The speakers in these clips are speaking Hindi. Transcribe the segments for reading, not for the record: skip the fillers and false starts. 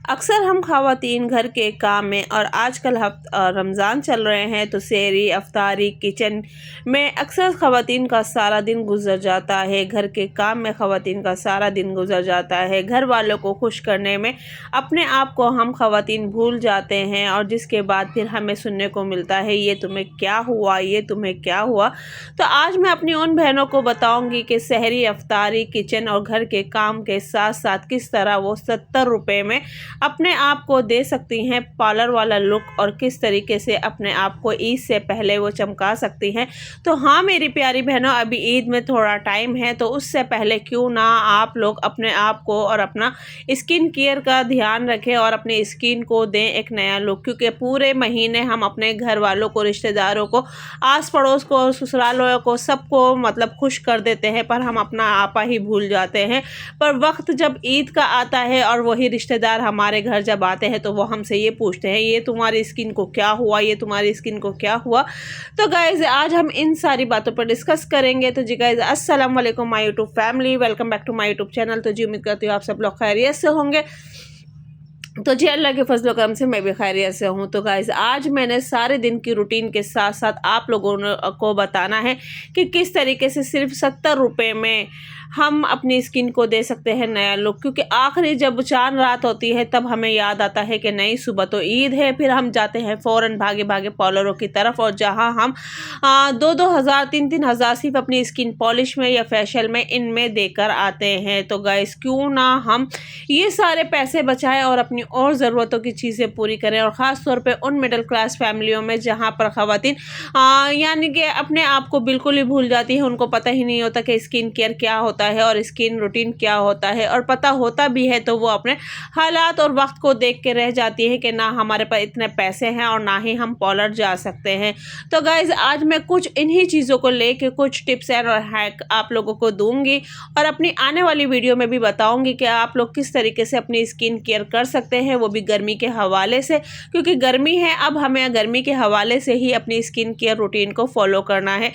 अक्सर हम ख़वातीन घर के काम में और आजकल रमज़ान चल रहे हैं तो सहरी अफ्तारी किचन में अक्सर ख़वातीन का सारा दिन गुजर जाता है। घर के काम में ख़वातीन का सारा दिन गुजर जाता है। घर वालों को खुश करने में अपने आप को हम ख़वातीन भूल जाते हैं और जिसके बाद फिर हमें सुनने को मिलता है ये तुम्हें क्या हुआ, ये तुम्हें क्या हुआ। तो आज मैं अपनी उन बहनों को बताऊँगी कि सहरी अफ्तारी किचन और घर के काम के साथ साथ किस तरह वो 70 रुपये में अपने आप को दे सकती हैं पार्लर वाला लुक और किस तरीके से अपने आप को ईद से पहले वो चमका सकती हैं। तो हाँ मेरी प्यारी बहनों, अभी ईद में थोड़ा टाइम है तो उससे पहले क्यों ना आप लोग अपने आप को और अपना स्किन केयर का ध्यान रखें और अपनी स्किन को दें एक नया लुक। क्योंकि पूरे महीने हम अपने घर वालों को, रिश्तेदारों को, आस पड़ोस को, ससुरालों को, सबको मतलब खुश कर देते हैं पर हम अपना आपा ही भूल जाते हैं। पर वक्त जब ईद का आता है और वही रिश्तेदार हमारे घर जब आते हैं तो वो हमसे ये पूछते हैं ये तुम्हारी स्किन को क्या हुआ, ये तुम्हारी स्किन को क्या हुआ। तो गाइज आज हम इन सारी बातों पर डिस्कस करेंगे। तो जी गाइज अस्सलाम वालेकुम my YouTube family, welcome back to my YouTube channel. तो जी उम्मीद करती हूँ आप सब लोग खैरियत से होंगे। तो जी अल्लाह के फजल करम से मैं भी खैरियत से हूँ। तो गाइज़ आज मैंने सारे दिन की रूटीन के साथ साथ आप लोगों को बताना है कि किस तरीके से सिर्फ 70 रुपये में हम अपनी स्किन को दे सकते हैं नया लुक। क्योंकि आखिरी जब चांद रात होती है तब हमें याद आता है कि नई सुबह तो ईद है, फिर हम जाते हैं फ़ौरन भागे भागे पार्लरों की तरफ और जहाँ हम 2-2 हज़ार 3-3 हज़ार सिर्फ अपनी स्किन पॉलिश में या फेशियल में इनमें देकर आते हैं। तो गाइस क्यों ना हम ये सारे पैसे बचाएं और अपनी और ज़रूरतों की चीज़ें पूरी करें। और ख़ास तौर पे उन मिडिल क्लास फैमिलियों में जहाँ पर ख़वातीन यानी कि अपने आप को बिल्कुल ही भूल जाती है, उनको पता ही नहीं होता कि स्किन केयर क्या होता है और स्किन रूटीन क्या होता है, और पता होता भी है तो वो अपने हालात और वक्त को देख के रह जाती है कि ना हमारे पास इतने पैसे हैं और ना ही हम पार्लर जा सकते हैं। तो गाइज़ आज मैं कुछ इन्हीं चीज़ों को लेके कुछ टिप्स एंड और हैक आप लोगों को दूंगी और अपनी आने वाली वीडियो में भी बताऊंगी कि आप लोग किस तरीके से अपनी स्किन केयर कर सकते हैं, वो भी गर्मी के हवाले से। क्योंकि गर्मी है, अब हमें गर्मी के हवाले से ही अपनी स्किन केयर रूटीन को फॉलो करना है।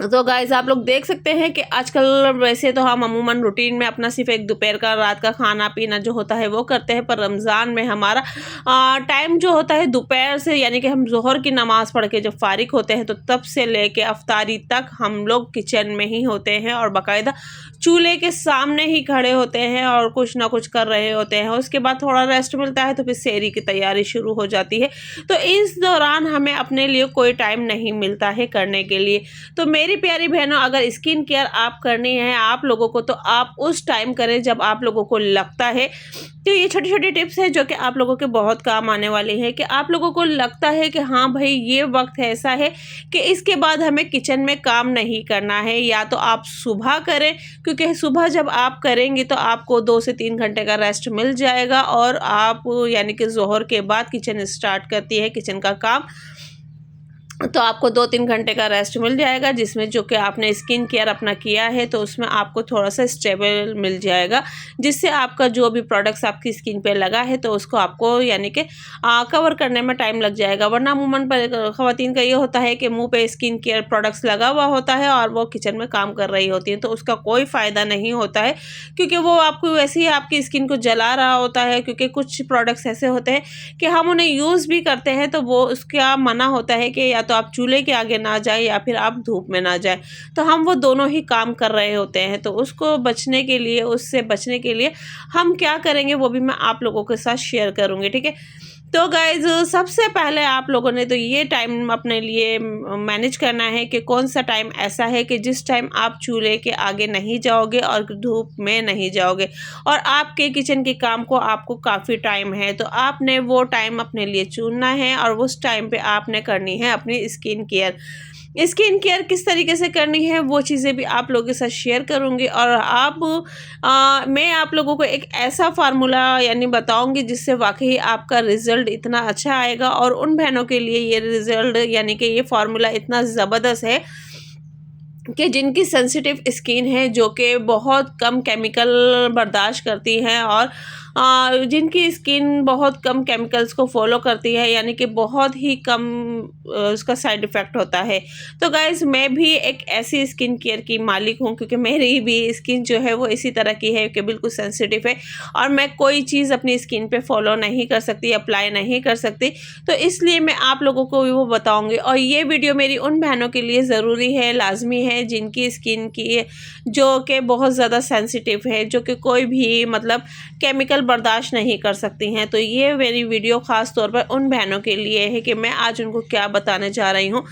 तो गाइज़ आप लोग देख सकते हैं कि आजकल वैसे तो हम अमूमन रूटीन में अपना सिर्फ एक दोपहर का रात का खाना पीना जो होता है वो करते हैं, पर रमज़ान में हमारा टाइम जो होता है दोपहर से, यानी कि हम ज़ोहर की नमाज़ पढ़ के जब फारिग होते हैं तो तब से लेके अफ्तारी तक हम लोग किचन में ही होते हैं और बाकायदा चूल्हे के सामने ही खड़े होते हैं और कुछ ना कुछ कर रहे होते हैं। उसके बाद थोड़ा रेस्ट मिलता है तो फिर सहरी की तैयारी शुरू हो जाती है। तो इस दौरान हमें अपने लिए कोई टाइम नहीं मिलता है करने के लिए। तो मेरी प्यारी बहनों, अगर स्किन केयर आप करनी है आप लोगों को तो आप उस टाइम करें जब आप लोगों को लगता है। तो ये छोटी छोटी टिप्स है जो कि आप लोगों के बहुत काम आने वाली है कि आप लोगों को लगता है कि हाँ भाई ये वक्त ऐसा है कि इसके बाद हमें किचन में काम नहीं करना है, या तो आप सुबह करें। क्योंकि सुबह जब आप करेंगे तो आपको 2 से 3 घंटे का रेस्ट मिल जाएगा और आप यानी कि ज़ोहर के बाद किचन स्टार्ट करती है किचन का काम, तो आपको 2-3 घंटे का रेस्ट मिल जाएगा जिसमें जो कि आपने स्किन केयर अपना किया है तो उसमें आपको थोड़ा सा स्टेबल मिल जाएगा, जिससे आपका जो भी प्रोडक्ट्स आपकी स्किन पे लगा है तो उसको आपको यानी कि कवर करने में टाइम लग जाएगा। वरना अमूमन पर ख़वातीन का ये होता है कि मुंह पे स्किन केयर प्रोडक्ट्स लगा हुआ होता है और वो किचन में काम कर रही होती है तो उसका कोई फ़ायदा नहीं होता है, क्योंकि वो आपको वैसे ही आपकी स्किन को जला रहा होता है। क्योंकि कुछ प्रोडक्ट्स ऐसे होते हैं कि हम उन्हें यूज़ भी करते हैं तो वो उसका मना होता है कि या तो आप चूल्हे के आगे ना जाए या फिर आप धूप में ना जाए, तो हम वो दोनों ही काम कर रहे होते हैं। तो उसको बचने के लिए, उससे बचने के लिए हम क्या करेंगे वो भी मैं आप लोगों के साथ शेयर करूंगी, ठीक है। तो गाइज सबसे पहले आप लोगों ने तो ये टाइम अपने लिए मैनेज करना है कि कौन सा टाइम ऐसा है कि जिस टाइम आप चूल्हे के आगे नहीं जाओगे और धूप में नहीं जाओगे और आपके किचन के काम को आपको काफ़ी टाइम है, तो आपने वो टाइम अपने लिए चुनना है और उस टाइम पे आपने करनी है अपनी स्किन केयर। स्किन केयर किस तरीके से करनी है वो चीज़ें भी आप लोगों के साथ शेयर करूंगी और मैं आप लोगों को एक ऐसा फार्मूला यानी बताऊंगी जिससे वाकई आपका रिज़ल्ट इतना अच्छा आएगा। और उन बहनों के लिए ये रिज़ल्ट यानी कि ये फार्मूला इतना ज़बरदस्त है कि जिनकी सेंसिटिव स्किन है, जो कि बहुत कम केमिकल बर्दाश्त करती हैं और जिनकी स्किन बहुत कम केमिकल्स को फॉलो करती है, यानी कि बहुत ही कम उसका साइड इफ़ेक्ट होता है। तो गाइज़ मैं भी एक ऐसी स्किन केयर की मालिक हूँ, क्योंकि मेरी भी स्किन जो है वो इसी तरह की है कि बिल्कुल सेंसिटिव है और मैं कोई चीज़ अपनी स्किन पे फॉलो नहीं कर सकती, अप्लाई नहीं कर सकती। तो इसलिए मैं आप लोगों को भी वो बताऊँगी, और ये वीडियो मेरी उन बहनों के लिए ज़रूरी है, लाज़मी है, जिनकी स्किन की जो कि बहुत ज़्यादा सेंसिटिव है, जो कि कोई भी मतलब केमिकल बर्दाश्त नहीं कर सकती हैं। तो ये मेरी वीडियो ख़ास तौर पर उन बहनों के लिए है कि मैं आज उनको क्या बताने जा रही हूँ।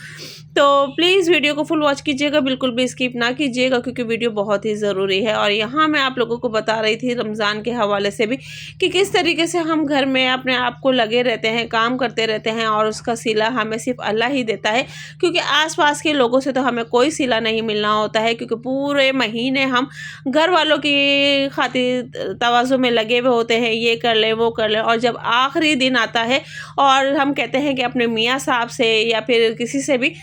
तो प्लीज़ वीडियो को फुल वॉच कीजिएगा, बिल्कुल भी स्किप ना कीजिएगा, क्योंकि वीडियो बहुत ही ज़रूरी है। और यहाँ मैं आप लोगों को बता रही थी रमज़ान के हवाले से भी कि किस तरीके से हम घर में अपने आप को लगे रहते हैं, काम करते रहते हैं, और उसका सिला हमें सिर्फ अल्लाह ही देता है, क्योंकि आसपास के लोगों से तो हमें कोई सिला नहीं मिलना होता है, क्योंकि पूरे महीने हम घर वालों की खातिर तवाज़ुन में लगे हुए होते हैं, ये कर लें वो कर लें, और जब आखिरी दिन आता है और हम कहते हैं कि अपने मियाँ साहब से या फिर किसी से भी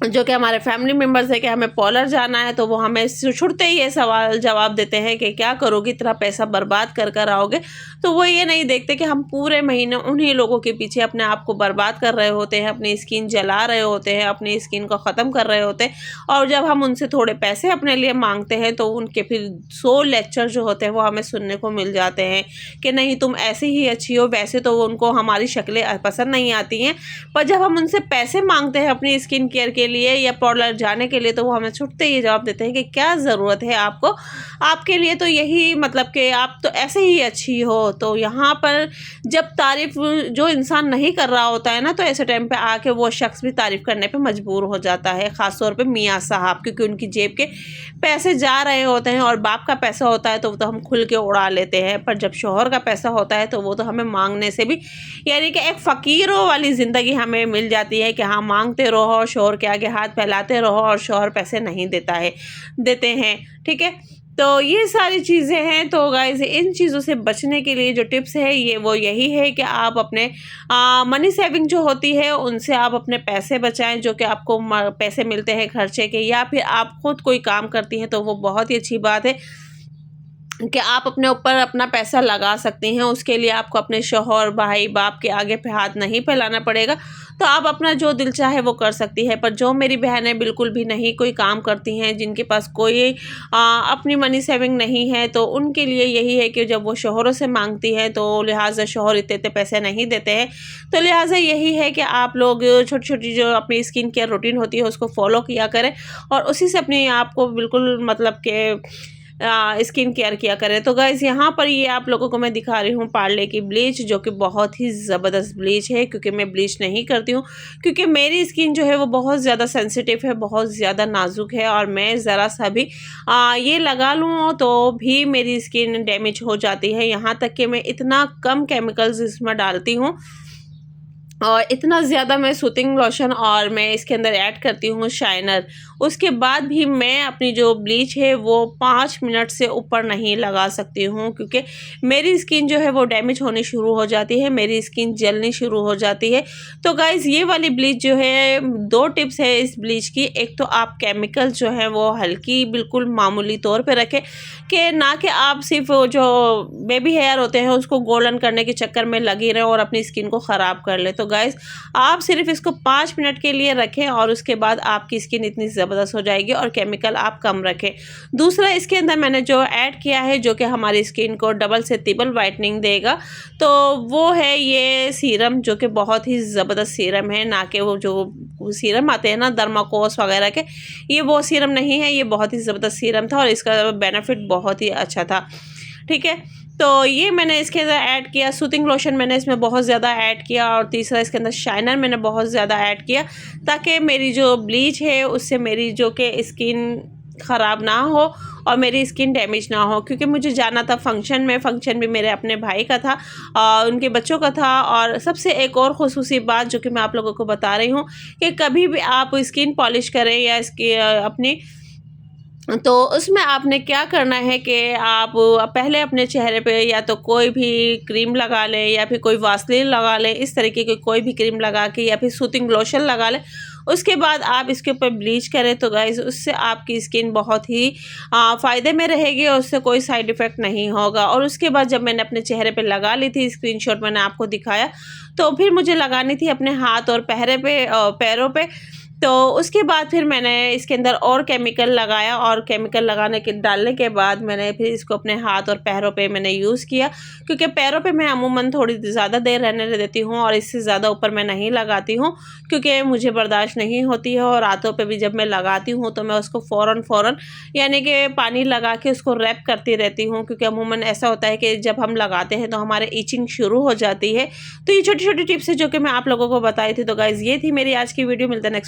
जो कि हमारे फैमिली मेम्बर्स है कि हमें पार्लर जाना है, तो वो हमें छुड़ते ही ये सवाल जवाब देते हैं कि क्या करोगे, इतना पैसा बर्बाद कर कर आओगे। तो वो ये नहीं देखते कि हम पूरे महीने उन्हीं लोगों के पीछे अपने आप को बर्बाद कर रहे होते हैं, अपनी स्किन जला रहे होते हैं, अपनी स्किन को ख़त्म कर रहे होते हैं। और जब हम उनसे थोड़े पैसे अपने लिए मांगते हैं तो उनके फिर 100 लेक्चर जो होते हैं वो हमें सुनने को मिल जाते हैं कि नहीं तुम ऐसे ही अच्छी हो। वैसे तो उनको हमारी शक्लें पसंद नहीं आती हैं, पर जब हम उनसे पैसे मांगते हैं अपनी स्किन केयर के लिए या पार्लर जाने के लिए, तो वो हमें छुटते ही जवाब देते हैं कि क्या ज़रूरत है आपको, आपके लिए तो यही मतलब कि आप तो ऐसे ही अच्छी हो। तो यहाँ पर जब तारीफ़ जो इंसान नहीं कर रहा होता है ना, तो ऐसे टाइम पे आके वो शख्स भी तारीफ़ करने पे मजबूर हो जाता है, ख़ास तौर पे मियाँ साहब, क्योंकि उनकी जेब के पैसे जा रहे होते हैं। और बाप का पैसा होता है तो वो तो हम खुल के उड़ा लेते हैं, पर जब शौहर का पैसा होता है तो वो तो हमें मांगने से भी, यानी कि एक फ़कीरों वाली ज़िंदगी हमें मिल जाती है कि हाँ मांगते रहो, शौहर के आगे हाथ फैलाते रहो, और शौहर पैसे नहीं देते हैं। ठीक है, तो ये सारी चीज़ें हैं। तो गाइज़ इन चीज़ों से बचने के लिए जो टिप्स है वो यही है कि आप अपने मनी सेविंग जो होती है उनसे आप अपने पैसे बचाएं, जो कि आपको पैसे मिलते हैं खर्चे के, या फिर आप खुद कोई काम करती हैं तो वो बहुत ही अच्छी बात है कि आप अपने ऊपर अपना पैसा लगा सकती हैं। उसके लिए आपको अपने शौहर, भाई, बाप के आगे पे हाथ नहीं फैलाना पड़ेगा। तो आप अपना जो दिल चाहे वो कर सकती है। पर जो मेरी बहनें बिल्कुल भी नहीं कोई काम करती हैं, जिनके पास कोई अपनी मनी सेविंग नहीं है, तो उनके लिए यही है कि जब वो शौहरों से मांगती हैं तो लिहाजा शौहर इतने पैसे नहीं देते हैं। तो लिहाजा यही है कि आप लोग छोटी छोटी जो अपनी स्किन केयर रूटीन होती है उसको फॉलो किया करें, और उसी से अपने आप को बिल्कुल मतलब कि स्किन केयर किया करें। तो गाइज़ यहाँ पर ये आप लोगों को मैं दिखा रही हूँ पार्ले की ब्लीच, जो कि बहुत ही ज़बरदस्त ब्लीच है, क्योंकि मैं ब्लीच नहीं करती हूँ, क्योंकि मेरी स्किन जो है वो बहुत ज़्यादा सेंसिटिव है, बहुत ज़्यादा नाजुक है, और मैं ज़रा सा भी ये लगा लूँ तो भी मेरी स्किन डैमेज हो जाती है। यहाँ तक कि मैं इतना कम केमिकल्स इसमें डालती हूँ, और इतना ज़्यादा मैं सूथिंग लोशन और मैं इसके अंदर ऐड करती हूँ शाइनर। उसके बाद भी मैं अपनी जो ब्लीच है वो 5 मिनट से ऊपर नहीं लगा सकती हूँ, क्योंकि मेरी स्किन जो है वो डैमेज होनी शुरू हो जाती है, मेरी स्किन जलनी शुरू हो जाती है। तो गाइज़ ये वाली ब्लीच जो है, 2 टिप्स है इस ब्लीच की। एक तो आप केमिकल जो है वो हल्की बिल्कुल मामूली तौर पे रखें, कि ना कि आप सिर्फ जो बेबी हेयर होते हैं उसको गोल्डन करने के चक्कर में लगी रहें और अपनी स्किन को ख़राब कर ले। तो गाइज़ आप सिर्फ इसको 5 मिनट के लिए रखें, और उसके बाद आपकी स्किन इतनी ज़बरदस्त हो जाएगी, और केमिकल आप कम रखें। दूसरा इसके अंदर मैंने जो ऐड किया है, जो कि हमारी स्किन को डबल से ट्रिपल वाइटनिंग देगा, तो वो है ये सीरम, जो कि बहुत ही ज़बरदस्त सीरम है। ना कि वो जो सीरम आते हैं ना डर्माकोस वगैरह के, ये वो सीरम नहीं है, ये बहुत ही ज़बरदस्त सीरम था और इसका बेनिफिट बहुत ही अच्छा था। ठीक है, तो ये मैंने इसके अंदर ऐड किया। सूथिंग लोशन मैंने इसमें बहुत ज़्यादा ऐड किया, और तीसरा इसके अंदर शाइनर मैंने बहुत ज़्यादा ऐड किया, ताकि मेरी जो ब्लीच है उससे मेरी जो कि स्किन ख़राब ना हो और मेरी स्किन डैमेज ना हो। क्योंकि मुझे जाना था फंक्शन में, फंक्शन भी मेरे अपने भाई का था और उनके बच्चों का था। और सबसे एक और ख़ुसूसी बात जो कि मैं आप लोगों को बता रही हूँ, कि कभी भी आप स्किन पॉलिश करें या इसकी अपनी, तो उसमें आपने क्या करना है कि आप पहले अपने चेहरे पे या तो कोई भी क्रीम लगा लें, या फिर कोई वासलीन लगा लें, इस तरीके की कोई भी क्रीम लगा के, या फिर सूथिंग लोशन लगा लें। उसके बाद आप इसके ऊपर ब्लीच करें तो गाइस उससे आपकी स्किन बहुत ही फ़ायदे में रहेगी और उससे कोई साइड इफ़ेक्ट नहीं होगा। और उसके बाद जब मैंने अपने चेहरे पे लगा ली थी, स्क्रीनशॉट मैंने आपको दिखाया, तो फिर मुझे लगानी थी अपने हाथ और पैरों पे। तो उसके बाद फिर मैंने इसके अंदर और केमिकल लगाया और केमिकल डालने के बाद मैंने फिर इसको अपने हाथ और पैरों पे मैंने यूज़ किया, क्योंकि पैरों पे मैं अमूमन थोड़ी ज़्यादा देर रहने देती हूँ और इससे ज़्यादा ऊपर मैं नहीं लगाती हूँ, क्योंकि मुझे बर्दाश्त नहीं होती है। और हाथों पे भी जब मैं लगाती हूँ तो मैं उसको फ़ौरन यानी कि पानी लगा के उसको रैप करती रहती हूँ, क्योंकि अमूमन ऐसा होता है कि जब हम लगाते हैं तो हमारे इचिंग शुरू हो जाती है। तो ये छोटी-छोटी टिप्स है जो कि मैं आप लोगों को बताई थी। तो गाइज़ ये थी मेरी आज की वीडियो। मिलते हैं नेक्स्ट